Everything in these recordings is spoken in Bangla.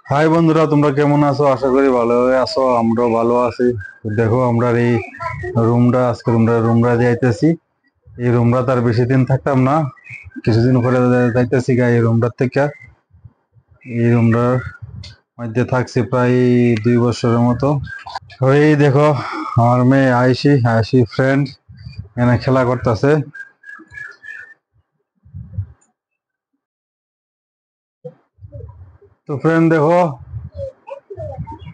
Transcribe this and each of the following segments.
হাই বন্ধুরা, তোমরা কেমন আছো? আশা করি ভালো আছো। আমরাও ভালো আছি। দেখো, আমরা এই রুমটা আজকে রুমটা যাইতেছি। এই রুমটা তার বেশি দিন থাকতাম না, কিছুদিন পরে যাইতেছি গা এই রুমটার থেকে। এই রুমটার মধ্যে থাকছি প্রায় 2 বছরের মতো। ওই দেখো, আমার মেয়ে আয়ুষি আয়ুষি ফ্রেন্ড এখানে খেলা করতেছে। তো ফ্রেন্ড দেখো,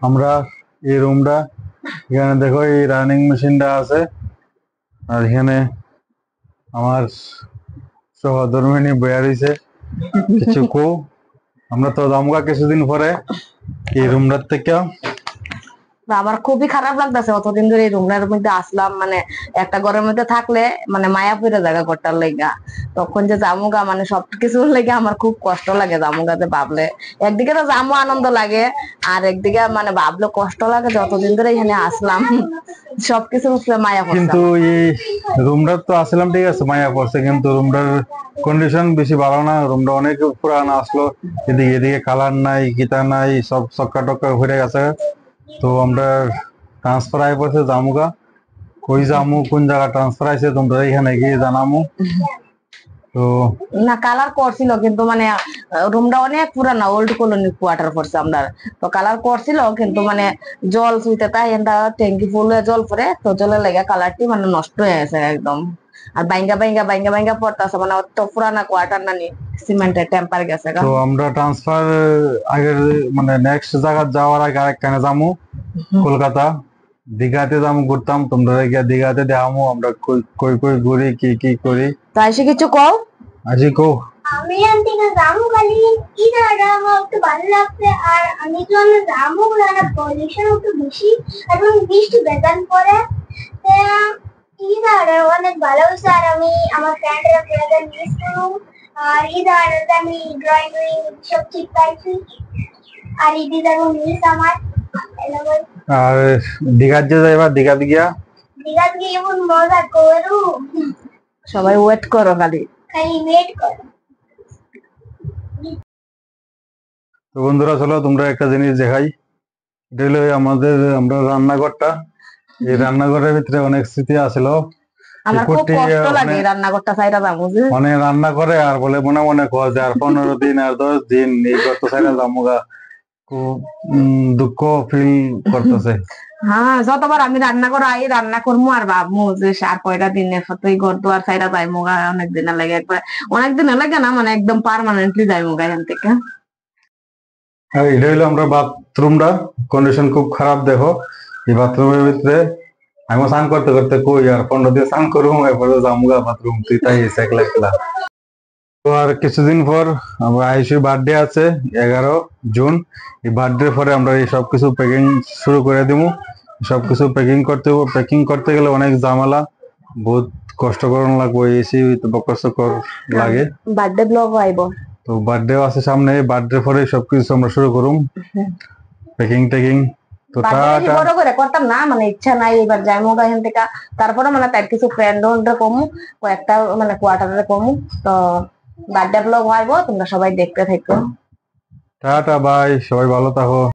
আমরা এই রুমটা, এখানে দেখো এই রানিং মেশিনটা আছে। আর এখানে আমার সহধর্মিনী বয়া রয়েছে। কিছু কো, আমরা তো জামুগা কিছুদিন পরে এই রুমটার থেকে। আমার খুবই খারাপ লাগতেছে, অতদিন ধরে এই রুমের মধ্যে আসলাম, মানে একটা ঘরের মধ্যে থাকলে মানে মায়া পড়ে জায়গা করতার লেগা। তখন যে জামুগা মানে সবকিছুর লেগে আমার খুব কষ্ট লাগে জামুগাতে ভাবলে। একদিকে তো জামু আনন্দ লাগে, আর একদিকে মানে ভাবলে কষ্ট লাগে, যতদিন ধরে এখানে আসলাম সবকিছুর উপরে মায়া পড়ছে কিন্তু আমার। এই রুমটার তো আসলাম, ঠিক আছে, মায়া পড়ছে, কিন্তু রুমটার কন্ডিশন বেশি ভালো না। রুমটা অনেক পুরানো আসলো। এদিকে এদিকে কালার নাই, গীতা নাই, সব চক্কা টক্কা ঘুরে গেছে। তো আমরা ট্রান্সফার আই পড়ছে জামুগা। কই জামু, কোন জায়গা ট্রান্সফার আইছে তোমরা এখানে গিয়ে জানামু। তো না, কালার করছিল কিন্তু মানে রুমটা অনেক পুরানা, ওল্ড কলোনি কোয়ার্টার করছে আমরা। তো কালার করছিল কিন্তু মানে জল ছুঁইতে তাই এটা ট্যাঙ্কি ফুল হয়ে জল পরে, তো জলের লেগে কালারটি মানে নষ্ট হয়ে গেছে একদম। আর বাইঙ্গা বাইঙ্গা বাইঙ্গা বাইঙ্গা পড়তেছে, মানে অত পুরানা কোয়ার্টার নানি, সিমেন্টের টেম্পার গেছে গা। তো আমরা ট্রান্সফার আগের মানে নেক্সট জায়গা যাওয়ার আগে আরেকখানে যামু, কলকাতা। দীঘাতে যামু, ঘুরতাম, তোমরা গিয়া দীঘাতে দেখামু আমরা কই কই কই ঘুরি, কি কি করি। তাই সে কিছু কও। আজি কো। আমি আন্টিকে জামু খালি কি জায়গা আমার একটু ভালো লাগছে। আর আমি তো জামু না, পলিউশন একটু বেশি এবং বৃষ্টি বেদান পরে এই জায়গাটা অনেক ভালো হয়েছে। আর আমি আমার ফ্রেন্ডরা ফ্রেন্ডরা মিস করুম। আর এই জায়গাটাতে আমি ড্রয়িং সব ঠিক পাইছি। আর এই জায়গা মিস আমার। আর দীঘার যে যাইবা, দীঘাতে গিয়া দীঘা গিয়ে এমন মজা করু, সবাই ওয়েট করো খালি। খালি ওয়েট করো। তো বন্ধুরা, চলো তোমরা একটা জিনিস দেখাই। এটা হলো আমরা রান্নাঘরটা। এই রান্নাঘরের ভিতরে অনেক স্মৃতি আছিল। আমার খুব কুটি কষ্ট লাগে রান্নাঘরটা সাইডা যাবো যে। মানে রান্না করে আর বলে মনে মনে কয় যে আর 15 দিন আর 10 দিন এই গত সাইডে জামুগা। খুব দুঃখ ফিল করতেছে। হ্যাঁ, যতবার আমি রান্না করে আই রান্না করবো আর ভাববো যে আর কয়টা দিনের এই ঘর দুয়ার সাইডা যাই মোগা, অনেক দিন লাগে, একবার অনেক দিন লাগে না, মানে একদম পার্মানেন্টলি যাই মোগা এখান থেকে। আর এটা হলো আমরা বাথরুমটা, কন্ডিশন খুব খারাপ। দেখো, এই বাথরুমের ভিতরে আমি স্নান করতে করতে কই আর 15 দিন স্নান করবো, এরপরে জামুগা বাথরুম তুই তাই একলা একলা। তো আর কিছুদিন পর আমার আয়ুষের বার্থডে আছে, 11 জুন। এই বার্থডে পরে আমরা এই সবকিছু প্যাকিং শুরু করে দিব। সবকিছু প্যাকিং করতে গেলে অনেক ঝামেলা, বহুত কষ্ট করানো লাগবে, এসি কষ্টকর লাগে। বার্থডে ব্লগ আইব। তো বার্থডে আছে সামনে, বার্থডে পরে সবকিছু আমরা শুরু করুম, প্যাকিং ট্যাকিং। তো বার্থডে বড় করে করতাম না, মানে ইচ্ছা নাই এবার যাই মোগা এখান থেকে। তারপরে মানে তার কিছু ফ্রেন্ড কমু, কয়েকটা মানে কোয়ার্টারে কমু। তো বার্থডে ব্লগ আইব, তোমরা সবাই দেখতে থাকো। টাটা, বাই, সবাই ভালো থাকো।